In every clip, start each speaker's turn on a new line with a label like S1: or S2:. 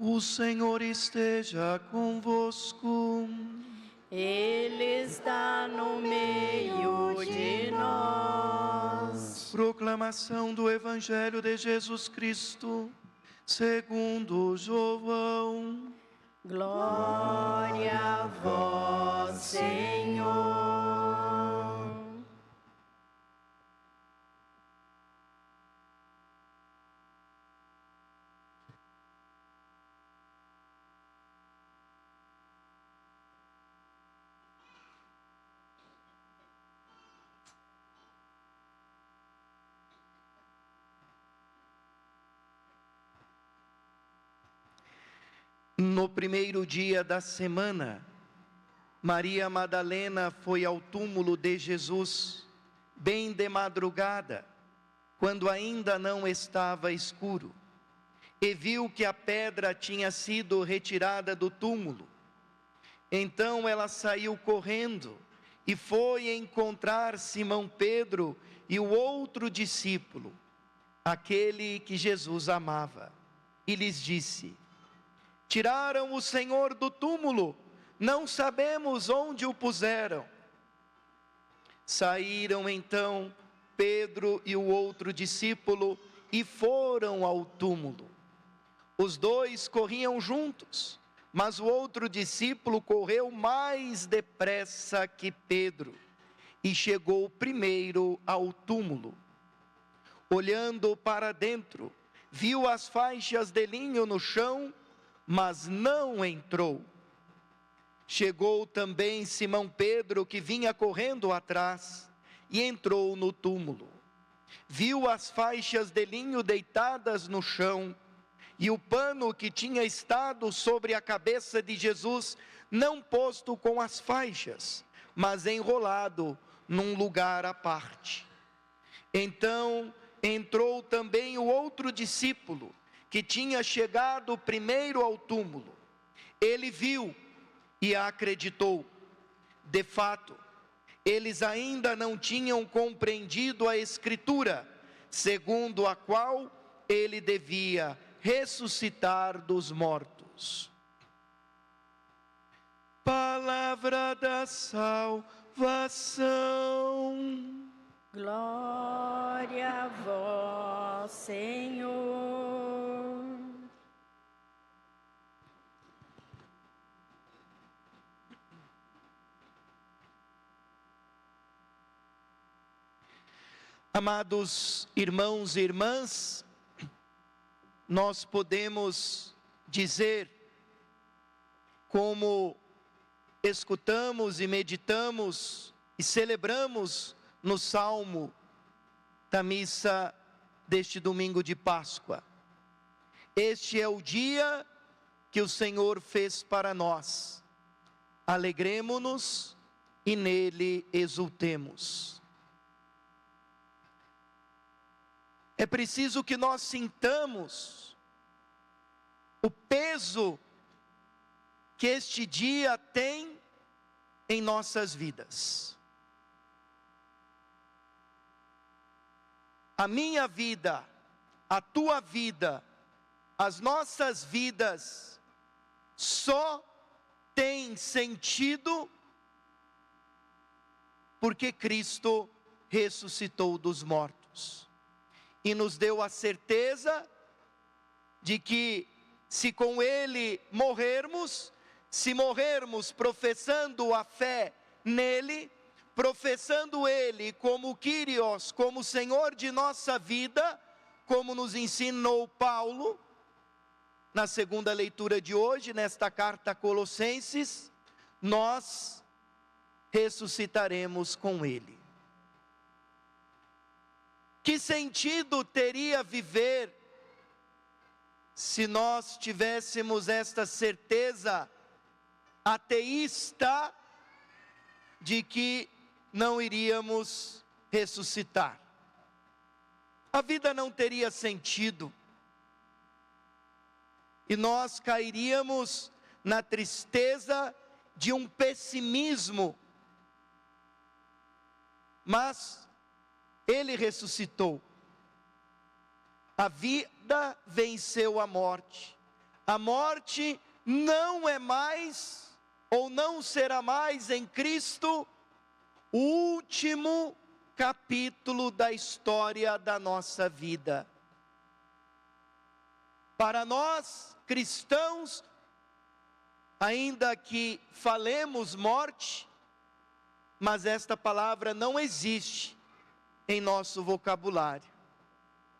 S1: O Senhor esteja convosco.
S2: Ele está no meio de nós.
S1: Proclamação do Evangelho de Jesus Cristo, segundo João.
S2: Glória a vós, Senhor.
S1: No primeiro dia da semana, Maria Madalena foi ao túmulo de Jesus, bem de madrugada, quando ainda não estava escuro, e viu que a pedra tinha sido retirada do túmulo. Então ela saiu correndo e foi encontrar Simão Pedro e o outro discípulo, aquele que Jesus amava, e lhes disse: tiraram o Senhor do túmulo, não sabemos onde o puseram. Saíram então Pedro e o outro discípulo e foram ao túmulo. Os dois corriam juntos, mas o outro discípulo correu mais depressa que Pedro e chegou primeiro ao túmulo. Olhando para dentro, viu as faixas de linho no chão, mas não entrou. Chegou também Simão Pedro, que vinha correndo atrás, e entrou no túmulo. Viu as faixas de linho deitadas no chão, e o pano que tinha estado sobre a cabeça de Jesus, não posto com as faixas, mas enrolado num lugar à parte. Então entrou também o outro discípulo, que tinha chegado primeiro ao túmulo. Ele viu e acreditou. De fato, eles ainda não tinham compreendido a Escritura, segundo a qual ele devia ressuscitar dos mortos. Palavra da salvação.
S2: Glória a vós, Senhor.
S1: Amados irmãos e irmãs, nós podemos dizer, como escutamos e meditamos e celebramos no Salmo da missa deste domingo de Páscoa: este é o dia que o Senhor fez para nós, alegremo-nos e nele exultemos. É preciso que nós sintamos o peso que este dia tem em nossas vidas. A minha vida, a tua vida, as nossas vidas só têm sentido porque Cristo ressuscitou dos mortos e nos deu a certeza de que, se com Ele morrermos, se morrermos professando a fé nele, professando Ele como Kyrios, como Senhor de nossa vida, como nos ensinou Paulo, na segunda leitura de hoje, nesta carta a Colossenses, nós ressuscitaremos com Ele. Que sentido teria viver se nós tivéssemos esta certeza ateísta de que não iríamos ressuscitar? A vida não teria sentido, e nós cairíamos na tristeza de um pessimismo. Mas Ele ressuscitou. A vida venceu a morte, A morte não é mais, ou não será mais em Cristo, o último capítulo da história da nossa vida. Para nós, cristãos, ainda que falemos morte, mas esta palavra não existe em nosso vocabulário,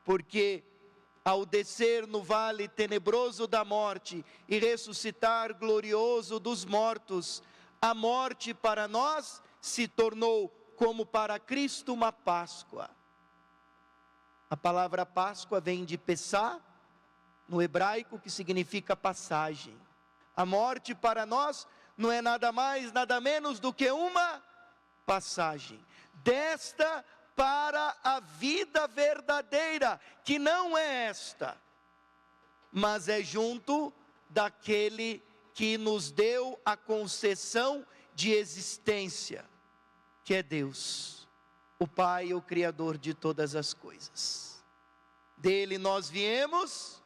S1: porque ao descer no vale tenebroso da morte e ressuscitar glorioso dos mortos, a morte para nós se tornou, como para Cristo, uma Páscoa. A palavra Páscoa vem de Pessá, no hebraico, que significa passagem. A morte para nós não é nada mais, nada menos do que uma passagem. Desta para a vida verdadeira, que não é esta, mas é junto daquele que nos deu a concessão de existência, que é Deus, o Pai, o Criador de todas as coisas. Dele nós viemos,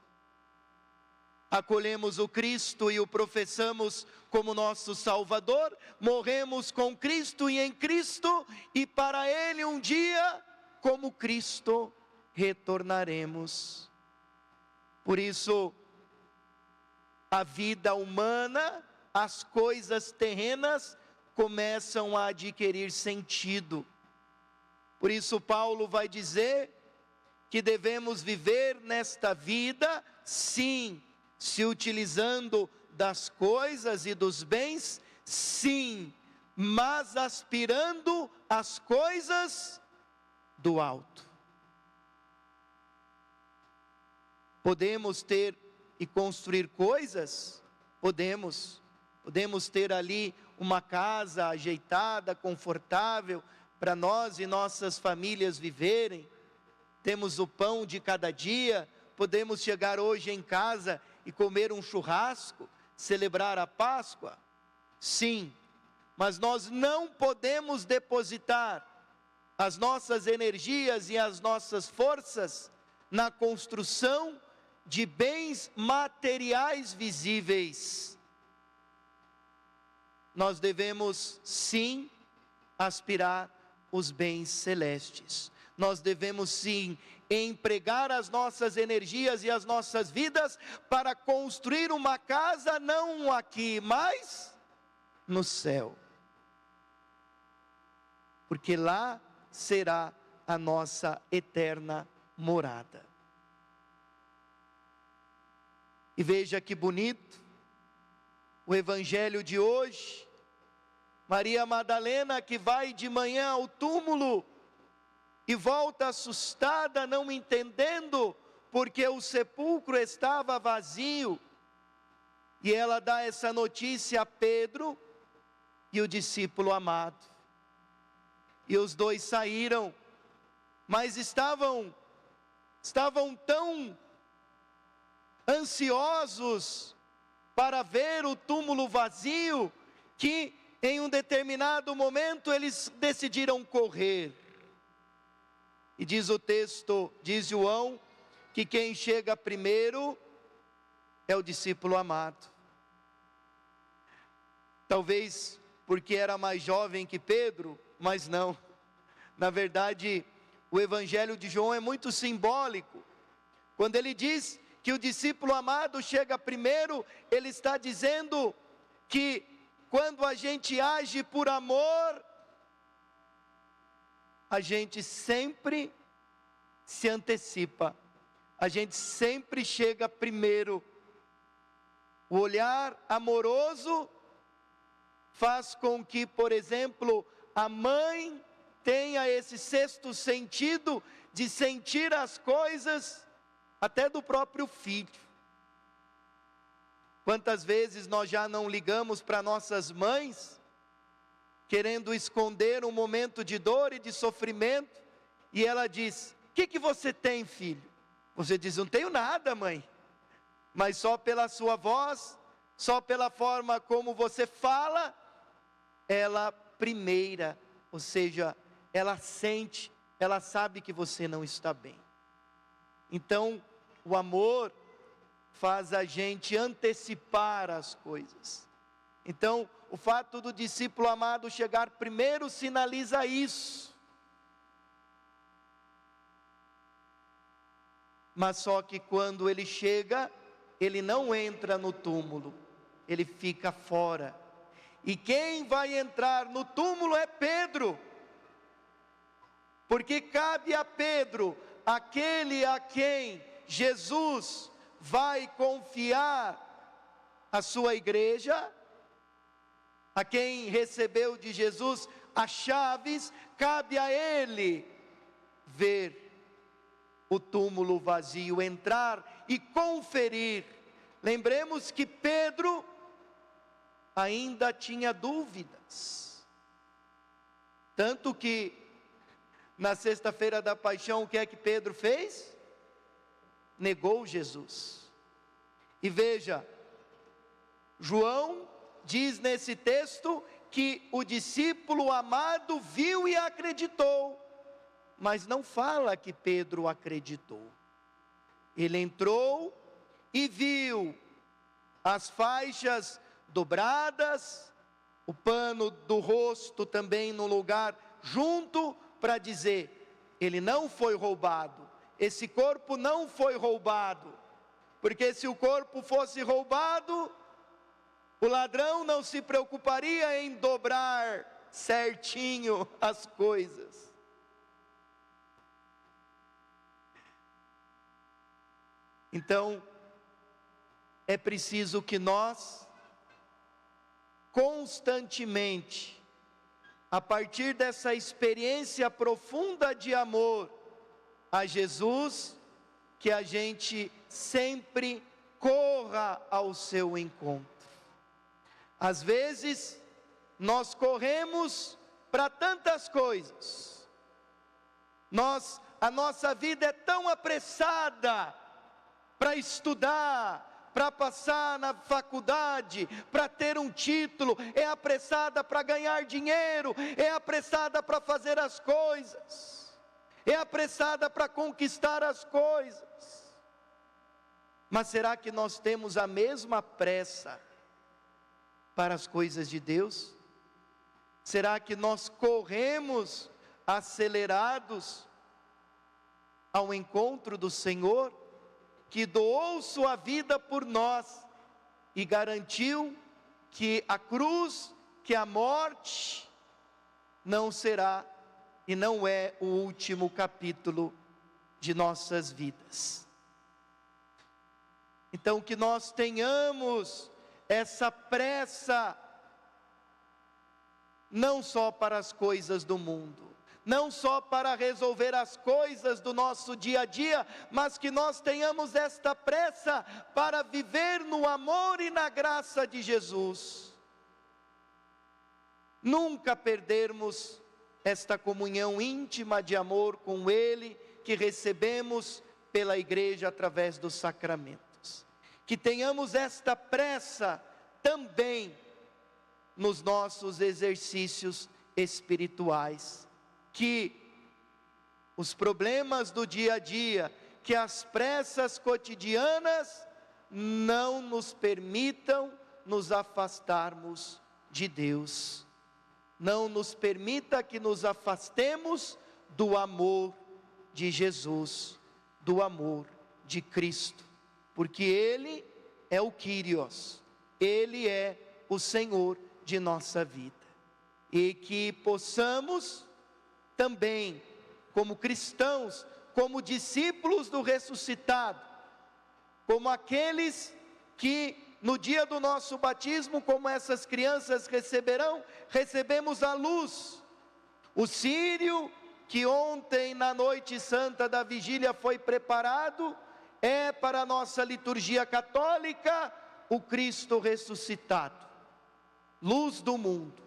S1: acolhemos o Cristo e o professamos como nosso Salvador, morremos com Cristo e em Cristo, e para Ele um dia, como Cristo, retornaremos. Por isso, a vida humana, as coisas terrenas, começam a adquirir sentido. Por isso Paulo vai dizer que devemos viver nesta vida, sim, se utilizando das coisas e dos bens, sim, mas aspirando às coisas do alto. Podemos ter e construir coisas? Podemos ter ali uma casa ajeitada, confortável, para nós e nossas famílias viverem. Temos o pão de cada dia, podemos chegar hoje em casa e comer um churrasco, celebrar a Páscoa? Sim, mas nós não podemos depositar as nossas energias e as nossas forças na construção de bens materiais visíveis. Nós devemos sim aspirar os bens celestes. Nós devemos sim empregar as nossas energias e as nossas vidas para construir uma casa, não aqui, mas no céu. Porque lá será a nossa eterna morada. E veja que bonito o evangelho de hoje. Maria Madalena, que vai de manhã ao túmulo e volta assustada, não entendendo, porque o sepulcro estava vazio. E ela dá essa notícia a Pedro e o discípulo amado. E os dois saíram, mas estavam tão ansiosos para ver o túmulo vazio, que em um determinado momento eles decidiram correr. E diz o texto, diz João, que quem chega primeiro é o discípulo amado. Talvez porque era mais jovem que Pedro, mas não. Na verdade, o evangelho de João é muito simbólico. Quando ele diz que o discípulo amado chega primeiro, ele está dizendo que quando a gente age por amor, a gente sempre se antecipa, a gente sempre chega primeiro. O olhar amoroso faz com que, por exemplo, a mãe tenha esse sexto sentido de sentir as coisas até do próprio filho. Quantas vezes nós já não ligamos para nossas mães, querendo esconder um momento de dor e de sofrimento, e ela diz: o que você tem, filho? Você diz: não tenho nada, mãe. Mas só pela sua voz, só pela forma como você fala, ela primeira, ou seja, ela sente, ela sabe que você não está bem. Então, o amor faz a gente antecipar as coisas. Então, o fato do discípulo amado chegar primeiro sinaliza isso. Mas só que quando ele chega, ele não entra no túmulo, ele fica fora. E quem vai entrar no túmulo é Pedro. Porque cabe a Pedro, aquele a quem Jesus vai confiar a sua igreja, a quem recebeu de Jesus as chaves, cabe a ele ver o túmulo vazio, entrar e conferir. Lembremos que Pedro ainda tinha dúvidas, tanto que na sexta-feira da paixão, o que é que Pedro fez? Negou Jesus. E veja, João diz nesse texto que o discípulo amado viu e acreditou, mas não fala que Pedro acreditou. Ele entrou e viu as faixas dobradas, o pano do rosto também no lugar junto, para dizer, ele não foi roubado, esse corpo não foi roubado, porque se o corpo fosse roubado, o ladrão não se preocuparia em dobrar certinho as coisas. Então, é preciso que nós, constantemente, a partir dessa experiência profunda de amor a Jesus, que a gente sempre corra ao seu encontro. Às vezes, nós corremos para tantas coisas, a nossa vida é tão apressada para estudar, para passar na faculdade, para ter um título, é apressada para ganhar dinheiro, é apressada para fazer as coisas, é apressada para conquistar as coisas. Mas será que nós temos a mesma pressa para as coisas de Deus? Será que nós corremos acelerados ao encontro do Senhor, que doou sua vida por nós e garantiu que a cruz, que a morte não será e não é o último capítulo de nossas vidas? Então, que nós tenhamos essa pressa, não só para as coisas do mundo, não só para resolver as coisas do nosso dia a dia, mas que nós tenhamos esta pressa para viver no amor e na graça de Jesus. Nunca perdermos esta comunhão íntima de amor com Ele, que recebemos pela igreja através dos sacramentos. Que tenhamos esta pressa também nos nossos exercícios espirituais. Que os problemas do dia a dia, que as pressas cotidianas não nos permitam nos afastarmos de Deus, não nos permita que nos afastemos do amor de Jesus, do amor de Cristo, porque Ele é o Kyrios, Ele é o Senhor de nossa vida, e que possamos também, como cristãos, como discípulos do ressuscitado, como aqueles que no dia do nosso batismo, como essas crianças recebemos a luz, o círio que ontem na noite santa da vigília foi preparado, é para a nossa liturgia católica, o Cristo ressuscitado, luz do mundo.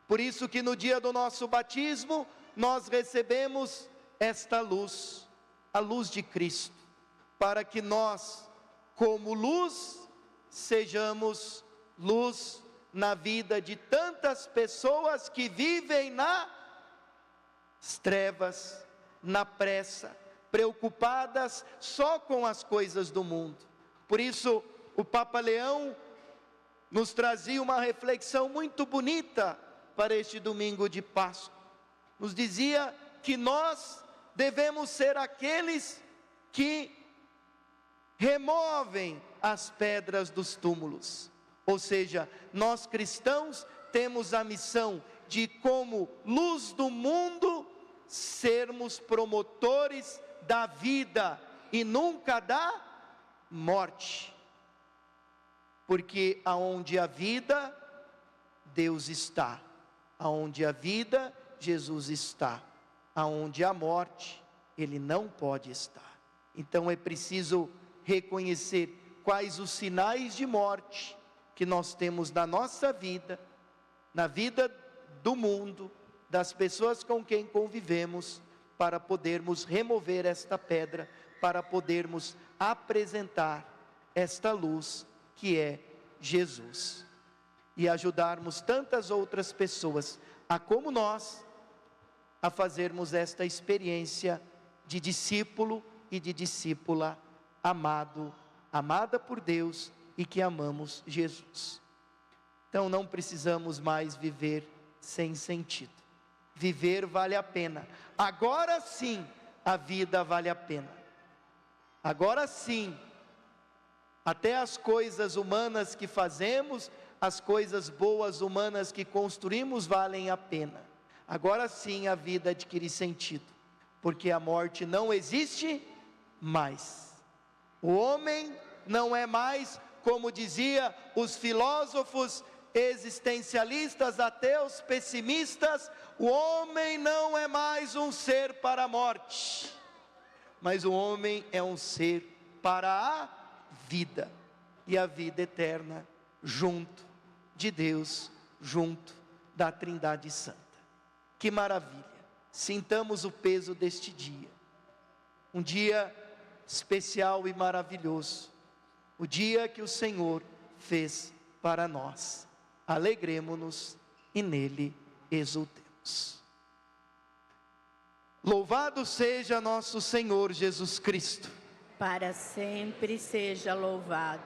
S1: Por isso que no dia do nosso batismo, nós recebemos esta luz, a luz de Cristo, para que nós, como luz, sejamos luz na vida de tantas pessoas que vivem nas trevas, na pressa, preocupadas só com as coisas do mundo. Por isso, o Papa Leão nos trazia uma reflexão muito bonita para este domingo de Páscoa. Nos dizia que nós devemos ser aqueles que removem as pedras dos túmulos. Ou seja, nós cristãos temos a missão de, como luz do mundo, sermos promotores da vida e nunca da morte. Porque aonde há vida, Deus está. Aonde há vida, Jesus está. Aonde há morte, Ele não pode estar. Então é preciso reconhecer quais os sinais de morte que nós temos na nossa vida, na vida do mundo, das pessoas com quem convivemos, para podermos remover esta pedra, para podermos apresentar esta luz que é Jesus, e ajudarmos tantas outras pessoas, como nós, a fazermos esta experiência de discípulo e de discípula amada por Deus e que amamos Jesus. Então não precisamos mais viver sem sentido. Viver vale a pena. Agora sim, a vida vale a pena. Agora sim, até as coisas humanas que fazemos, as coisas boas humanas que construímos valem a pena. Agora sim a vida adquire sentido, porque a morte não existe mais. O homem não é mais, como dizia os filósofos existencialistas, ateus, pessimistas, o homem não é mais um ser para a morte, mas o homem é um ser para a vida, e a vida eterna junto de Deus, junto da Trindade Santa. Que maravilha! Sintamos o peso deste dia, um dia especial e maravilhoso, o dia que o Senhor fez para nós. Alegremo-nos e nele exultemos. Louvado seja nosso Senhor Jesus Cristo.
S2: Para sempre seja louvado.